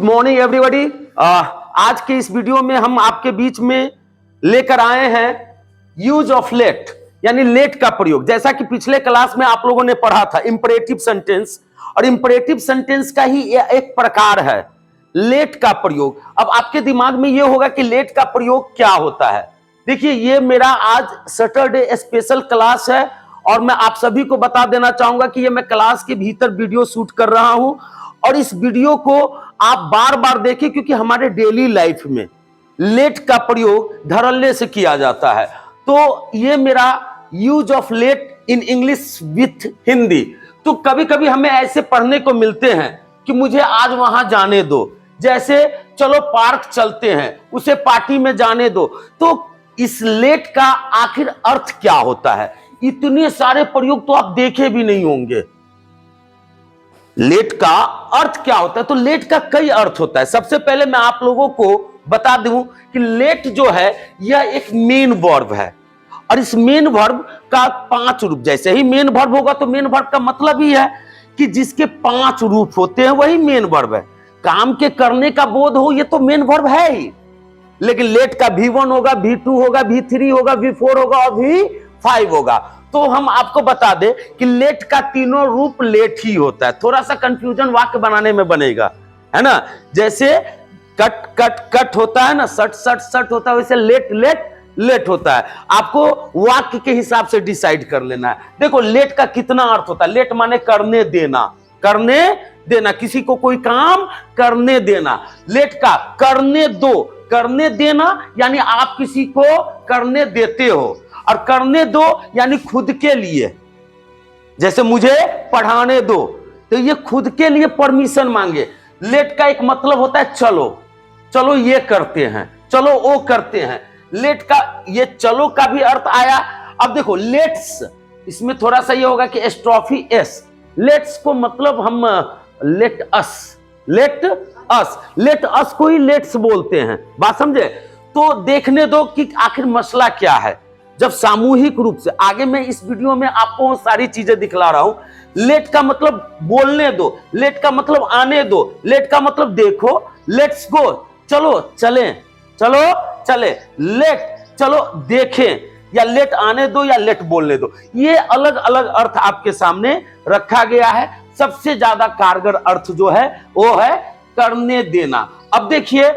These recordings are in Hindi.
Morning everybody. आज के इस वीडियो में हम आपके बीच में लेकर आए हैं यूज ऑफ लेट, यानी लेट का प्रयोग। जैसा कि पिछले क्लास में आप लोगों ने पढ़ा था इंपरेटिव सेंटेंस, और इंपरेटिव सेंटेंस का ही एक प्रकार है लेट का प्रयोग। अब आपके दिमाग में यह होगा कि लेट का प्रयोग क्या होता है। देखिए, ये मेरा आज सैटरडे स्पेशल क्लास है और मैं आप सभी को बता देना चाहूंगा कि ये मैं क्लास के भीतर वीडियो शूट कर रहा हूं, और इस वीडियो को आप बार बार देखें क्योंकि हमारे डेली लाइफ में लेट का प्रयोग धड़ल्ले से किया जाता है। तो ये मेरा use of let in English with Hindi. तो कभी कभी हमें ऐसे पढ़ने को मिलते हैं कि मुझे आज वहां जाने दो, जैसे चलो पार्क चलते हैं, उसे पार्टी में जाने दो। तो इस लेट का आखिर अर्थ क्या होता है? इतने सारे प्रयोग तो आप देखे भी नहीं होंगे। लेट का अर्थ क्या होता है? तो लेट का कई अर्थ होता है। सबसे पहले मैं आप लोगों को बता दूं कि लेट जो है यह एक मेन वर्ब है, और इस मेन वर्ब का 5 रूप। जैसे ही मेन वर्ब होगा तो मेन वर्ब का मतलब ही है कि जिसके 5 रूप होते हैं वही मेन वर्ब है। काम के करने का बोध हो, ये तो मेन वर्ब है ही। लेकिन लेट का V1 होगा, V2 होगा, V3 होगा, V4 होगा और V5 होगा। तो हम आपको बता दें कि लेट का तीनों रूप लेट ही होता है। थोड़ा सा कंफ्यूजन वाक्य बनाने में बनेगा, है ना। जैसे कट कट कट होता है ना, सट सट सट होता है, वैसे लेट लेट लेट होता है। आपको वाक्य के हिसाब से डिसाइड कर लेना है। देखो, लेट का कितना अर्थ होता है। लेट माने करने देना, करने देना, किसी को कोई काम करने देना। लेट का करने दो, करने देना यानी आप किसी को करने देते हो, और करने दो यानी खुद के लिए। जैसे मुझे पढ़ाने दो, तो ये खुद के लिए परमिशन मांगे। लेट का एक मतलब होता है चलो, चलो ये करते हैं, चलो वो करते हैं। लेट का ये चलो का भी अर्थ आया। अब देखो लेट्स, इसमें थोड़ा सा ये होगा कि स्ट्रॉफी एस। लेट्स को मतलब हम let us, let us, let us को ही लेट्स बोलते हैं। बात समझे? तो देखने दो कि आखिर मसला क्या है। जब सामूहिक रूप से, आगे मैं इस वीडियो में आपको सारी चीजें दिखला रहा हूं। लेट का मतलब बोलने दो, लेट का मतलब आने दो, लेट का मतलब देखो, लेट्स गो चलो चलें, चलो चले, लेट चलो देखें, या लेट आने दो या लेट बोलने दो। ये अलग अलग अर्थ आपके सामने रखा गया है। सबसे ज्यादा कारगर अर्थ जो है वो है करने देना। अब देखिए,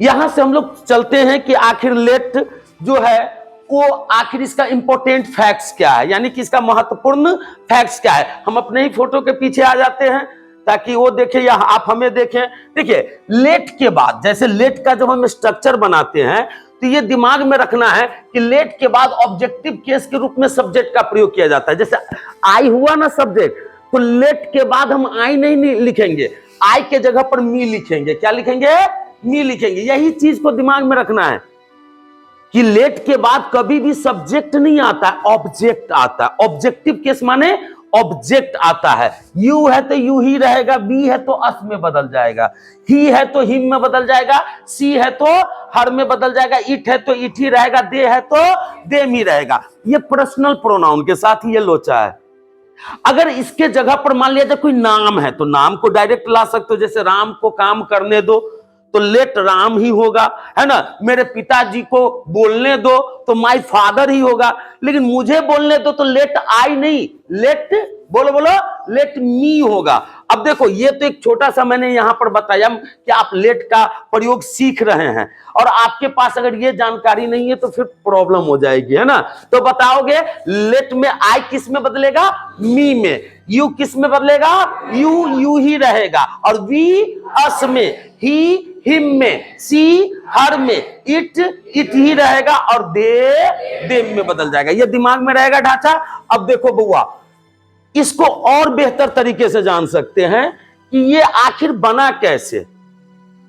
यहां से हम लोग चलते हैं कि आखिर लेट जो है वो आखिर इसका इंपॉर्टेंट फैक्ट्स क्या है, यानी कि इसका महत्वपूर्ण फैक्ट्स क्या है। हम अपने ही फोटो के पीछे आ जाते हैं ताकि वो देखें या आप हमें देखें। देखिए, लेट के बाद, जैसे लेट का जब हम स्ट्रक्चर बनाते हैं तो ये दिमाग में रखना है कि लेट के बाद ऑब्जेक्टिव केस के रूप में सब्जेक्ट का प्रयोग किया जाता है। जैसे आई हुआ ना सब्जेक्ट, तो लेट के बाद हम आई नहीं लिखेंगे, आई के जगह पर मी लिखेंगे। क्या लिखेंगे? मी लिखेंगे। यही चीज को दिमाग में रखना है कि लेट के बाद कभी भी सब्जेक्ट नहीं आता है, ऑब्जेक्ट आता है। ऑब्जेक्टिव केस माने ऑब्जेक्ट आता है। यू है तो यू ही रहेगा, बी है तो अस में बदल जाएगा, ही है तो हिम में बदल जाएगा, सी है तो हर में बदल जाएगा, इट है तो इट ही रहेगा, दे है तो देम ही रहेगा। ये पर्सनल प्रोनाउन के साथ ये लोचा है। अगर इसके जगह पर मान लिया जाए कोई नाम है तो नाम को डायरेक्ट ला सकते हो। जैसे राम को काम करने दो तो लेट राम ही होगा, है ना। मेरे पिताजी को बोलने दो तो माय फादर ही होगा। लेकिन मुझे बोलने दो तो लेट आई नहीं, लेट बोलो बोलो लेट मी होगा। अब देखो, ये तो एक छोटा सा मैंने यहां पर बताया कि आप लेट का प्रयोग सीख रहे हैं, और आपके पास अगर ये जानकारी नहीं है तो फिर प्रॉब्लम हो जाएगी, है ना। तो बताओगे लेट में आई किस में बदलेगा? मी में। यू किस में बदलेगा? यू यू ही रहेगा, और वी अस में, ही हिम में, सी हर में, इट इट ही रहेगा, और दे देम में बदल जाएगा। ये दिमाग में रहेगा ढांचा। अब देखो बुआ, इसको और बेहतर तरीके से जान सकते हैं कि ये आखिर बना कैसे।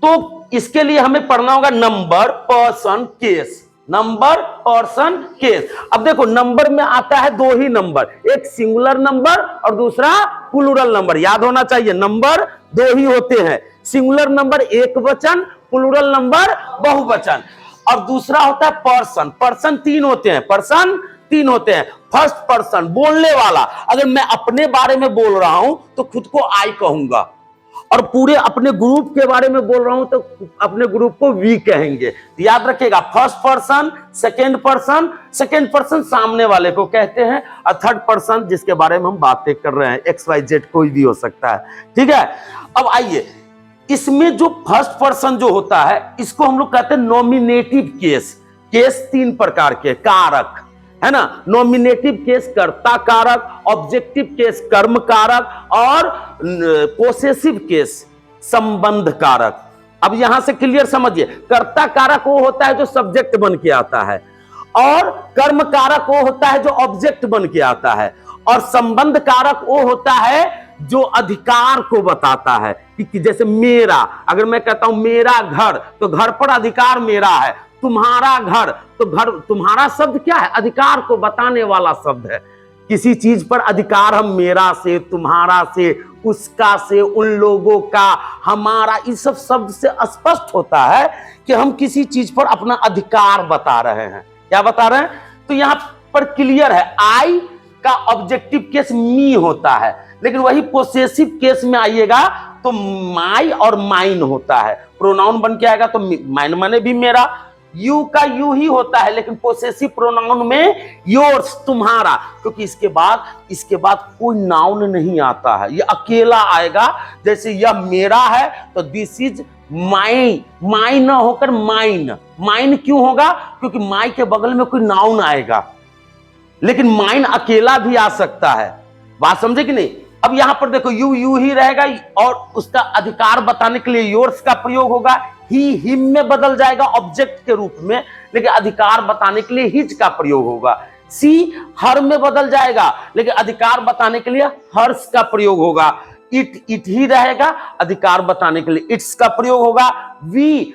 तो इसके लिए हमें पढ़ना होगा number, person, case. Number, person, case. अब देखो, नंबर में आता है 2 ही नंबर, एक सिंगुलर नंबर और दूसरा प्लूरल नंबर। याद होना चाहिए, नंबर 2 ही होते हैं। सिंगुलर नंबर एक वचन, प्लूरल नंबर बहुवचन। और दूसरा होता है पर्सन। पर्सन 3 होते हैं, पर्सन 3 होते हैं। फर्स्ट पर्सन बोलने वाला, अगर मैं अपने बारे में बोल रहा हूं तो खुद को आई कहूंगा, और पूरे अपने ग्रुप के बारे में बोल रहा हूं तो अपने ग्रुप को वी कहेंगे। याद रखिएगा, फर्स्ट पर्सन, सेकंड पर्सन सामने वाले को कहते हैं, और थर्ड पर्सन जिसके बारे में हम बातें कर रहे हैं, एक्स वाई जेड कोई भी हो सकता है। ठीक है, अब आइए, इसमें जो फर्स्ट पर्सन जो होता है इसको हम लोग कहते हैं नॉमिनेटिव केस। केस तीन प्रकार के, कारक है ना, नॉमिनेटिव केस कर्ता कारक, ऑब्जेक्टिव केस कर्म कारक, और पोसेसिव केस संबंध कारक। अब यहां से क्लियर समझिए, कर्ता कारक वो होता है जो सब्जेक्ट बन के आता है, और कर्म कारक वो होता है जो ऑब्जेक्ट बन के आता है, और संबंध कारक वो होता है जो अधिकार को बताता है। कि जैसे मेरा, अगर मैं कहता हूं मेरा घर, तो घर पर अधिकार मेरा है। तुम्हारा घर, तो घर, तुम्हारा शब्द क्या है? अधिकार को बताने वाला शब्द है। किसी चीज पर अधिकार हम मेरा से, तुम्हारा से, उसका से, उन लोगों का, हमारा, इस सब शब्द से स्पष्ट होता है कि हम किसी चीज पर अपना अधिकार बता रहे हैं। क्या बता रहे हैं? तो यहां पर क्लियर है, आई का ऑब्जेक्टिव केस मी होता है, लेकिन वही पोसेसिव केस में आइएगा तो माई और माइन होता है। प्रोनाउन बन के आएगा तो माइन माने भी मेरा, यू का यू ही होता है, लेकिन पोसेसिव प्रोनाउन में योर्स, तुम्हारा, क्योंकि इसके बाद कोई नाउन नहीं आता है, ये अकेला आएगा। जैसे यह मेरा है तो दिस इज माइन, माइन ना होकर माइन। माइन क्यों होगा? क्योंकि माई के बगल में कोई नाउन आएगा, लेकिन माइन अकेला भी आ सकता है। बात समझे कि नहीं? अब यहां पर देखो, यू यू ही रहेगा, और उसका अधिकार बताने के लिए योर्स का प्रयोग होगा। ही हिम में बदल जाएगा ऑब्जेक्ट के रूप में, लेकिन अधिकार बताने के लिए हिज का प्रयोग होगा। सी हर में बदल जाएगा, लेकिन अधिकार बताने के लिए हर्ष का प्रयोग होगा। इट ही रहेगा, अधिकार बताने के लिए इट्स का प्रयोग होगा। वी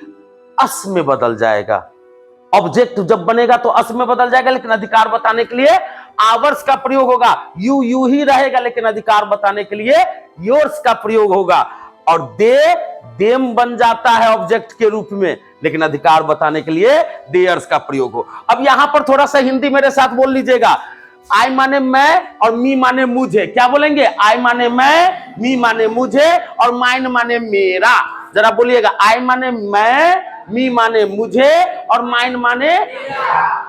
अस में बदल जाएगा, ऑब्जेक्ट जब बनेगा तो अस में बदल जाएगा, लेकिन अधिकार बताने के लिए आवर्स का प्रयोग होगा। यू यू ही रहेगा, लेकिन अधिकार बताने के लिए योर्स का प्रयोग होगा। और देम बन जाता है ऑब्जेक्ट के रूप में, लेकिन अधिकार बताने के लिए देयर्स का प्रयोग हो। अब यहां पर थोड़ा सा हिंदी मेरे साथ बोल लीजिएगा। आई माने मैं और मी माने मुझे। क्या बोलेंगे? आई माने मैं, मी माने मुझे, और माइन माने मेरा। जरा बोलिएगा, आई माने मैं, मी माने मुझे, और माइन माने,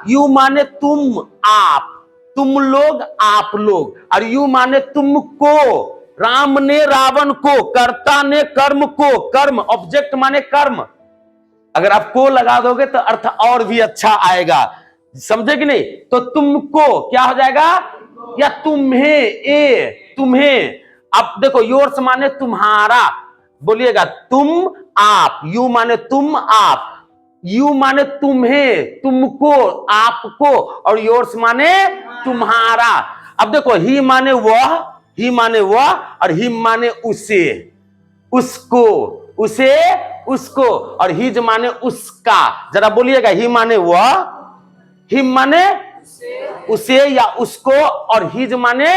यू माने तुम, आप, तुम लोग, आप लोग, और यू माने तुमको। राम ने रावण को, कर्ता ने कर्म को, कर्म ऑब्जेक्ट माने कर्म। अगर आप को लगा दोगे तो अर्थ और भी अच्छा आएगा, समझे कि नहीं? तो तुमको क्या हो जाएगा? या तुम्हें, तुम्हें। अब देखो, योर्स माने तुम्हारा, बोलिएगा तुम, आप, यू माने तुम, आप, यू माने तुम्हें, तुमको, आपको, और योर्स माने तुम्हारा। अब देखो, ही माने वह, ही माने वह, और हिम माने उसे, उसको, उसे, उसको, और हिज माने उसका। जरा बोलिएगा, ही माने वह, हिम माने उसे या उसको, और हिज माने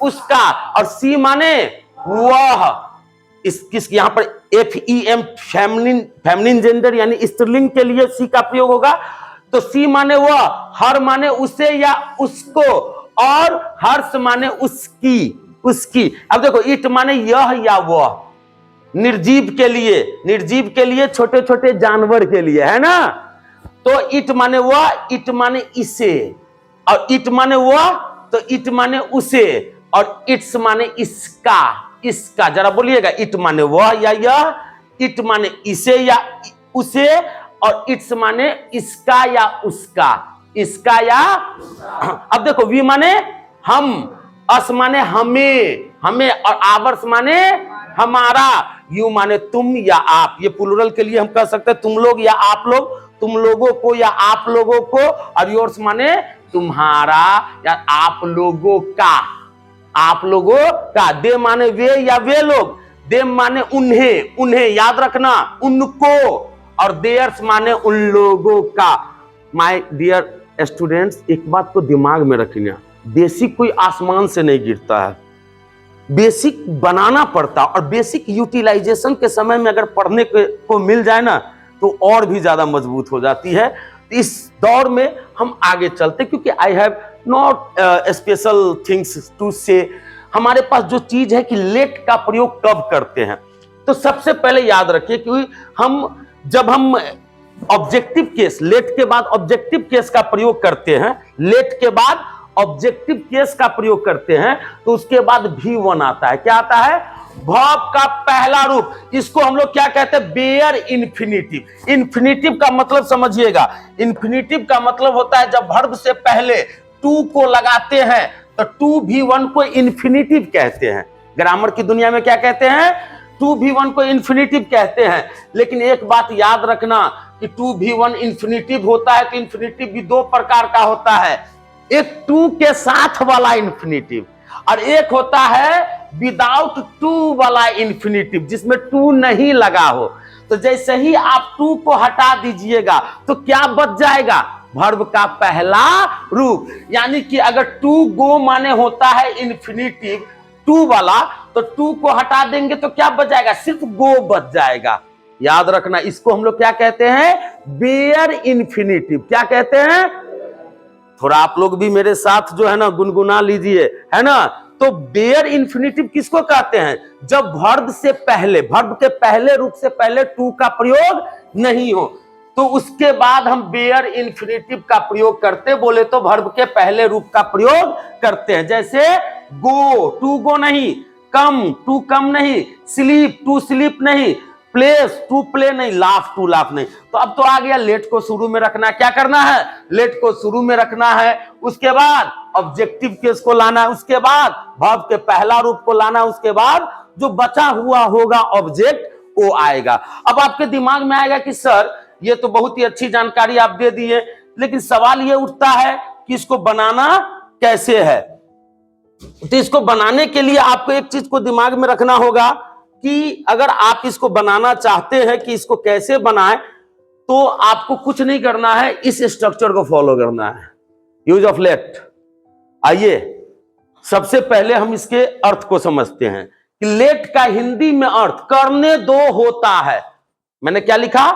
उसका, और सी माने वह। किस यहां पर FEM फेमिनिन जेंडर यानी स्त्रीलिंग के लिए सी का प्रयोग होगा। तो सी माने वह, हर माने उसे या उसको, और हर्ष माने उसकी, उसकी। अब देखो, इट माने यह या वह, निर्जीव के लिए, छोटे छोटे जानवर के लिए, है ना। तो इट माने वह, इट माने इसे, और इट माने वह, तो इट माने उसे, और इट्स माने इसका, इसका। जरा बोलिएगा, इट माने वह या यह, इट माने इसे या उसे, और इट्स माने इसका या उसका, इसका या। अब देखो, वी माने हम, अस माने हमें, हमें, और आवर्स माने हमारा, यू माने तुम या आप। ये प्लूरल के लिए हम कह सकते हैं तुम लोग या आप लोग, तुम लोगों को या आप लोगों को, और योर्स माने तुम्हारा या आप लोगों का, आप लोगों का। दे माने वे या वे लोग, देम माने उन्हें, उन्हें याद रखना, उनको, और देयर्स माने उन लोगों का। माय डियर स्टूडेंट्स, एक बात को दिमाग में रखना, बेसिक कोई आसमान से नहीं गिरता है, बेसिक बनाना पड़ता, और बेसिक यूटिलाइजेशन के समय में अगर पढ़ने को मिल जाए ना तो और भी ज्यादा मजबूत हो जाती है। इस दौर में हम आगे चलते, क्योंकि I have not special things to say. हमारे पास जो चीज है कि लेट का प्रयोग कब करते हैं, तो सबसे पहले याद रखिए कि जब हम ऑब्जेक्टिव केस, लेट के बाद ऑब्जेक्टिव केस का प्रयोग करते हैं, लेट के बाद ऑब्जेक्टिव केस का प्रयोग करते हैं, तो उसके बाद V1 आता है। क्या आता है? वर्ब का पहला रूप। इसको हम लोग क्या कहते हैं? Bare infinitive. इन्फिनिटिव का मतलब समझिएगा, इन्फिनिटिव का मतलब होता है जब वर्ब से पहले टू को लगाते हैं तो टू V1 को इन्फिनिटिव कहते हैं। ग्रामर की दुनिया में क्या कहते हैं? टू V1 को इन्फिनिटिव कहते हैं। लेकिन एक बात याद रखना कि टू V1 इन्फिनिटिव होता है तो इन्फिनिटिव भी दो प्रकार का होता है, एक टू के साथ वाला इन्फिनिटिव और एक होता है विदाउट टू वाला इन्फिनिटिव, जिसमें टू नहीं लगा हो। तो जैसे ही आप टू को हटा दीजिएगा तो क्या बच जाएगा? वर्ब का पहला रूप। यानी कि अगर टू गो माने होता है इन्फिनिटिव टू वाला, तो टू को हटा देंगे तो क्या बच जाएगा? सिर्फ गो बच जाएगा। याद रखना, इसको हम लोग क्या कहते हैं? Bare infinitive. क्या कहते हैं? थोड़ा आप लोग भी मेरे साथ जो है ना गुनगुना लीजिए, है ना। तो बेयर इन्फिनिटिव किसको कहते हैं? जब वर्ब से पहले, वर्ब के पहले रूप से पहले टू का प्रयोग नहीं हो, तो उसके बाद हम बेयर इन्फिनिटिव का प्रयोग करते, बोले तो वर्ब के पहले रूप का प्रयोग करते हैं। जैसे गो, टू गो नहीं, कम, टू कम नहीं, स्लीप, टू स्लीप नहीं, प्लेस, टू प्ले नहीं, लाफ, टू लाफ नहीं। तो अब तो आ गया लेट को शुरू में रखना है। क्या करना है? लेट को शुरू में रखना है। उसके बाद ऑब्जेक्टिव केस को लाना है, उसके बाद वर्ब के पहला रूप को लाना है, उसके बाद जो बचा हुआ होगा ऑब्जेक्ट वो आएगा। अब आपके दिमाग में आएगा कि सर ये तो बहुत ही अच्छी जानकारी आप दे दिए, लेकिन सवाल ये उठता है कि इसको बनाना कैसे है। तो इसको बनाने के लिए आपको एक चीज को दिमाग में रखना होगा कि अगर आप इसको बनाना चाहते हैं कि इसको कैसे बनाएं, तो आपको कुछ नहीं करना है, इस स्ट्रक्चर को फॉलो करना है। Use of let. आइए सबसे पहले हम इसके अर्थ को समझते हैं कि लेट का हिंदी में अर्थ करने दो होता है। मैंने क्या लिखा?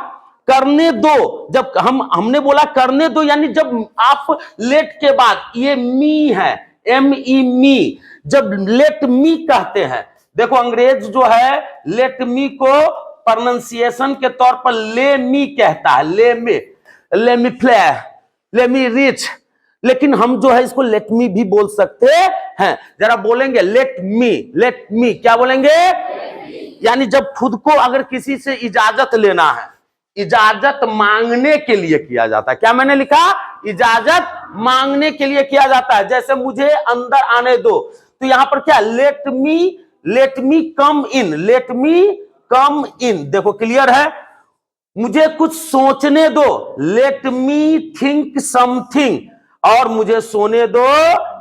करने दो। जब हमने बोला करने दो, यानी जब आप लेट के बाद, ये मी है, ME मी, जब लेट मी कहते हैं, देखो अंग्रेज जो है लेट मी को प्रोनाउंसिएशन के तौर पर ले मी कहता है, ले मी प्ले, ले मी रीच, लेकिन हम जो है इसको लेट मी भी बोल सकते हैं। जरा बोलेंगे लेट मी, क्या बोलेंगे? यानी जब खुद को अगर किसी से इजाजत लेना है, इजाजत मांगने के लिए किया जाता है। क्या मैंने लिखा? इजाजत मांगने के लिए किया जाता है। जैसे मुझे अंदर आने दो, तो यहां पर क्या? लेट मी कम इन, लेट मी कम इन। देखो क्लियर है? मुझे कुछ सोचने दो, लेट मी थिंक समथिंग, और मुझे सोने दो,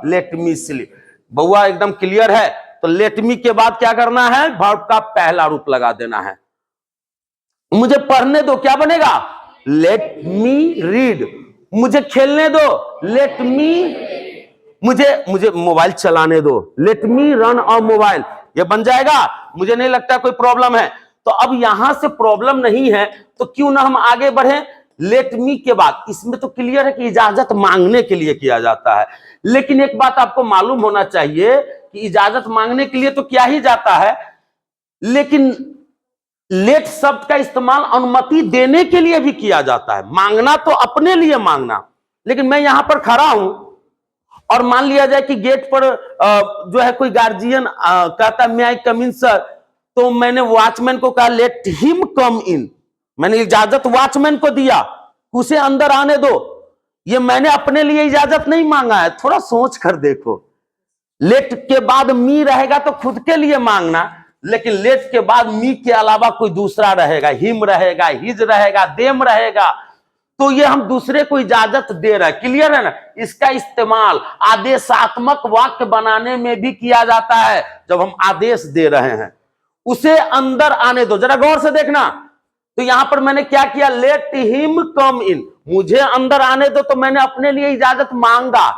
लेट मी स्लीप। बउआ एकदम क्लियर है? तो लेट मी के बाद क्या करना है? वर्ब का पहला रूप लगा देना है। मुझे पढ़ने दो, क्या बनेगा? Let me read. मुझे खेलने दो, लेट मी, मुझे मोबाइल चलाने दो, let me run on mobile. ये बन जाएगा? मुझे नहीं लगता कोई प्रॉब्लम है। तो अब यहां से प्रॉब्लम नहीं है, तो क्यों ना हम आगे बढ़े। लेट मी के बाद इसमें तो क्लियर है कि इजाजत मांगने के लिए किया जाता है, लेकिन एक बात आपको मालूम होना चाहिए कि इजाजत मांगने के लिए तो किया ही जाता है, लेकिन लेट शब्द का इस्तेमाल अनुमति देने के लिए भी किया जाता है। मांगना तो अपने लिए मांगना, लेकिन मैं यहां पर खड़ा हूं और मान लिया जाए कि गेट पर जो है कोई गार्जियन कहता है मे आई कम इन सर, तो मैंने वॉचमैन को कहा लेट हिम कम इन। मैंने इजाजत वॉचमैन को दिया, उसे अंदर आने दो। ये मैंने अपने लिए इजाजत नहीं मांगा है। थोड़ा सोच कर देखो, लेट के बाद मी रहेगा तो खुद के लिए मांगना, लेकिन लेट के बाद मी के अलावा कोई दूसरा रहेगा, हिम रहेगा, हिज रहेगा, देम रहेगा, तो ये हम दूसरे को इजाजत दे रहे हैं। क्लियर है ना? इसका इस्तेमाल आदेशात्मक वाक्य बनाने में भी किया जाता है। जब हम आदेश दे रहे हैं, उसे अंदर आने दो। जरा गौर से देखना, तो यहां पर मैंने क्या किया? लेट हिम कम इन, मुझे अंदर आने दो, तो मैंने अपने लिए इजाजत मांगा,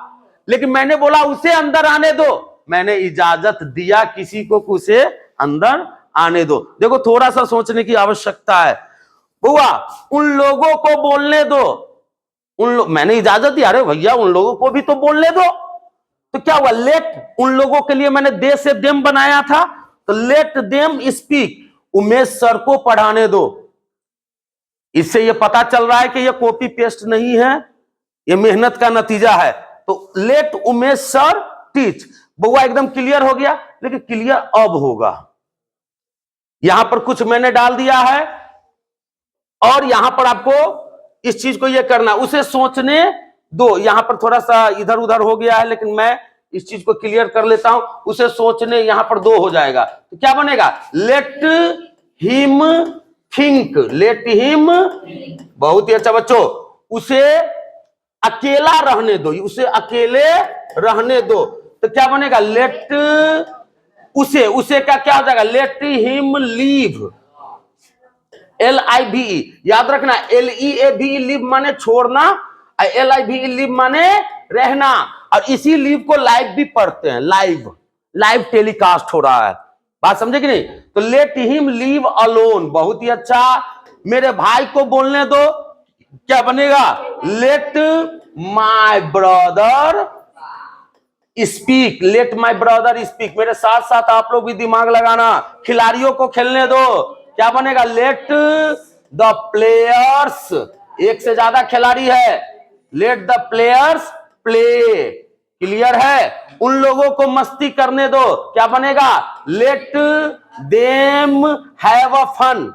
लेकिन मैंने बोला उसे अंदर आने दो, मैंने इजाजत दिया किसी को उसे अंदर आने दो। देखो थोड़ा सा सोचने की आवश्यकता है। बुआ उन लोगों को बोलने दो, मैंने इजाजत दी, अरे भैया उन लोगों को भी तो बोलने दो। तो क्या हुआ? लेट उन लोगों के लिए मैंने दे से देम बनाया था, तो let them speak, Umesh sir को पढ़ाने दो। इससे ये पता चल रहा है कि ये कॉपी पेस्ट नहीं है, ये मेहनत का नतीजा है। तो लेट उमेश सर टीच। बउआ एकदम क्लियर हो गया, लेकिन क्लियर अब होगा। यहां पर कुछ मैंने डाल दिया है और यहां पर आपको इस चीज को ये करना, उसे सोचने दो। यहां पर थोड़ा सा इधर उधर हो गया है, लेकिन मैं इस चीज को क्लियर कर लेता हूं। उसे सोचने, यहां पर 2 हो जाएगा, तो क्या बनेगा? Let him think, let him. बहुत ही अच्छा बच्चों, उसे अकेला रहने दो, उसे अकेले रहने दो। तो क्या बनेगा? लेट उसे का क्या हो जाएगा? लेट हिम लीव, LIVE, याद रखना। LEAVE लीव माने छोड़ना, LIVE लीव माने रहना। और इसी लीव को लाइव भी पढ़ते हैं, लाइव टेलीकास्ट हो रहा है। बात समझे कि नहीं? तो लेट हिम लीव अलोन। बहुत ही अच्छा। मेरे भाई को बोलने दो, क्या बनेगा? Let my brother speak, let my brother speak. मेरे साथ साथ आप लोग भी दिमाग लगाना। खिलाड़ियों को खेलने दो, क्या बनेगा? लेट द प्लेयर्स, एक से ज्यादा खिलाड़ी है, let the players play. Clear है? उन लोगों को मस्ती करने दो, क्या बनेगा? Let them have a fun,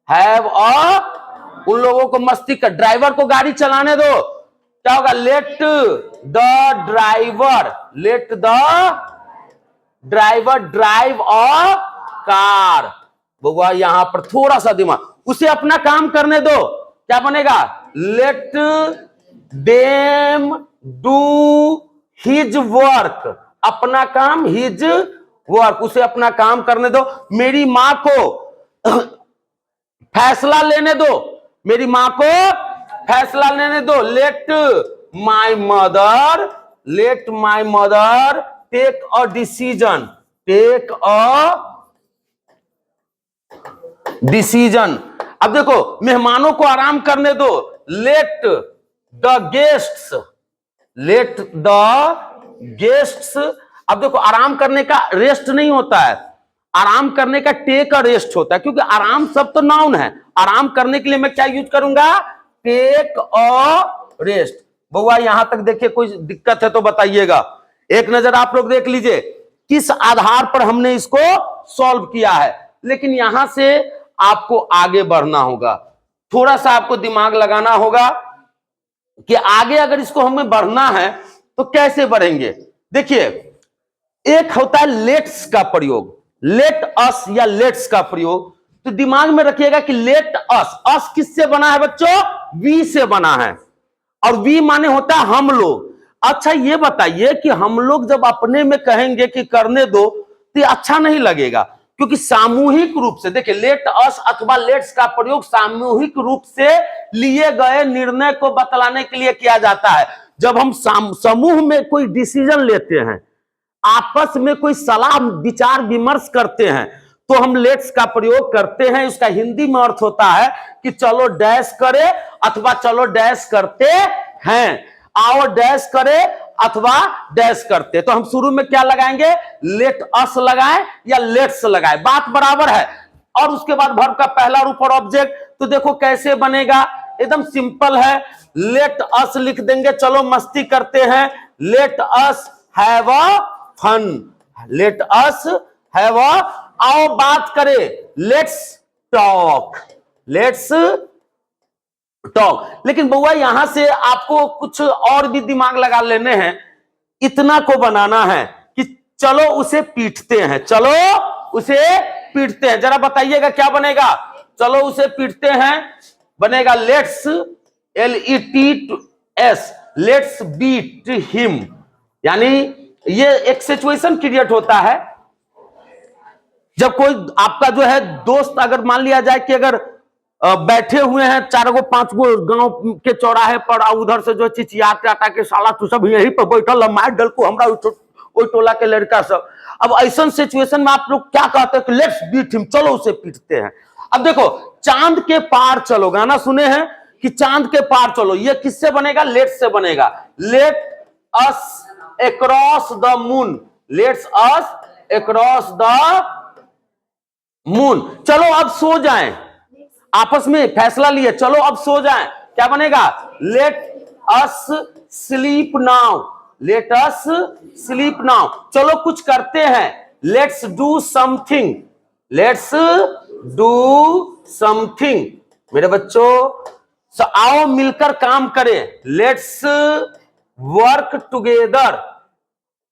have a, उन लोगों को मस्ती कर। ड्राइवर को गाड़ी चलाने दो, क्या होगा? Let the driver, let the driver drive a car. बउआ यहां पर थोड़ा सा दिमाग, उसे अपना काम करने दो, क्या बनेगा? Let them do his work, अपना काम, हिज वर्क, उसे अपना काम करने दो। मेरी मां को फैसला लेने दो, मेरी मां को फैसला लेने दो। Let my mother, let my mother take a decision, take a decision. अब देखो, मेहमानों को आराम करने दो, let the guests, let the guests. अब देखो, आराम करने का रेस्ट नहीं होता है, आराम करने का टेक अ रेस्ट होता है, क्योंकि आराम सब तो नाउन है। आराम करने के लिए मैं क्या यूज करूंगा? Take a rest. बउआ यहां तक देखिए, कोई दिक्कत है तो बताइएगा। एक नजर आप लोग देख लीजिए किस आधार पर हमने इसको सॉल्व किया है। लेकिन यहां से आपको आगे बढ़ना होगा, थोड़ा सा आपको दिमाग लगाना होगा कि आगे अगर इसको हमें बढ़ना है तो कैसे बढ़ेंगे। देखिए, एक होता है लेट्स का प्रयोग, लेट अस या लेट्स का प्रयोग। तो दिमाग में रखिएगा कि लेट अस किससे बना है बच्चों? वी से बना है, और वी माने होता है हम लोग। अच्छा ये बताइए कि हम लोग जब अपने में कहेंगे कि करने दो, तो अच्छा नहीं लगेगा, क्योंकि सामूहिक रूप से, देखिए, लेट अस अथवा लेट्स का प्रयोग सामूहिक रूप से लिए गए निर्णय को बतलाने के लिए किया जाता है। जब हम समूह में कोई डिसीजन लेते हैं, आपस में कोई सलाह विचार विमर्श करते हैं, तो हम लेट्स का प्रयोग करते हैं। इसका हिंदी में अर्थ होता है कि चलो डैश करे अथवा चलो डैश करते हैं, आओ डैश करे अथवा डैश करते। तो हम शुरू में क्या लगाएंगे? लेट अस लगाएं या लेट्स लगाएं, बात बराबर है। और उसके बाद वर्ब का पहला रूप और ऑब्जेक्ट। तो देखो कैसे बनेगा, एकदम सिंपल है। लेट अस लिख देंगे, चलो मस्ती करते हैं, let us have a fun, let us have a, आओ बात करें, लेट्स टॉक, लेट्स टॉक। लेकिन बउआ यहां से आपको कुछ और भी दिमाग लगा लेने हैं। इतना को बनाना है कि चलो उसे पीटते हैं, चलो उसे पीटते हैं। जरा बताइएगा क्या बनेगा? चलो उसे पीटते हैं बनेगा let's, LETS, let's beat him. यानी ये एक सिचुएशन क्रिएट होता है जब कोई आपका जो है दोस्त, अगर मान लिया जाए कि अगर बैठे हुए हैं 4 गो 5 गो गांव के चौराहे पर, और उधर से जो चिचियाते आता कि साला तू सब यहीं पर बैठल, मार डल को हमरा ओई टोला के लड़का सब। अब ऐसा सिचुएशन में आप लोग क्या कहते हैं कि लेट्स बीट हिम, चलो उसे पीटते हैं। अब देखो, चांद के पार चलो, गाना सुने हैं कि चांद के पार चलो, ये किससे बनेगा? लेट से बनेगा। Let us across the moon, let's us across the moon. चलो अब सो जाएं, आपस में फैसला लिए, चलो अब सो जाएं। क्या बनेगा? Let us sleep now, let us sleep now. चलो कुछ करते हैं, let's do something, let's do something. मेरे बच्चों आओ मिलकर काम करें, लेट्स वर्क टुगेदर,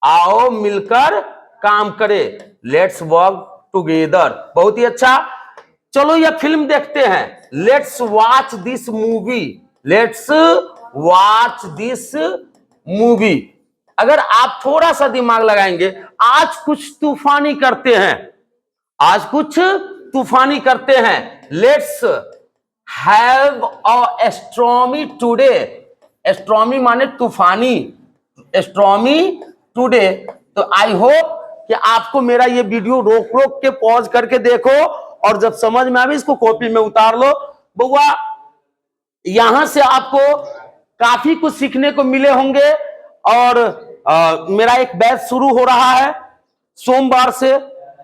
आओ मिलकर काम करें, लेट्स वर्क टुगेदर। बहुत ही अच्छा। चलो यह फिल्म देखते हैं, let's watch this movie, let's watch this movie. अगर आप थोड़ा सा दिमाग लगाएंगे, आज कुछ तूफानी करते हैं, आज कुछ तूफानी करते हैं, लेट्स हैव अ एस्ट्रोमी टुडे, एस्ट्रोमी माने तूफानी, एस्ट्रोमी टुडे। तो आई होप कि आपको मेरा ये वीडियो रोक रोक के पॉज करके देखो, और जब समझ में आवे इसको कॉपी में उतार लो। बउआ यहां से आपको काफी कुछ सीखने को मिले होंगे। और मेरा एक बैच शुरू हो रहा है सोमवार से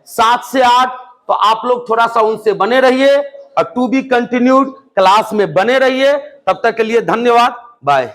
7 से 8, तो आप लोग थोड़ा सा उनसे बने रहिए और टू बी कंटिन्यूड क्लास में बने रहिए। तब तक के लिए धन्यवाद, बाय।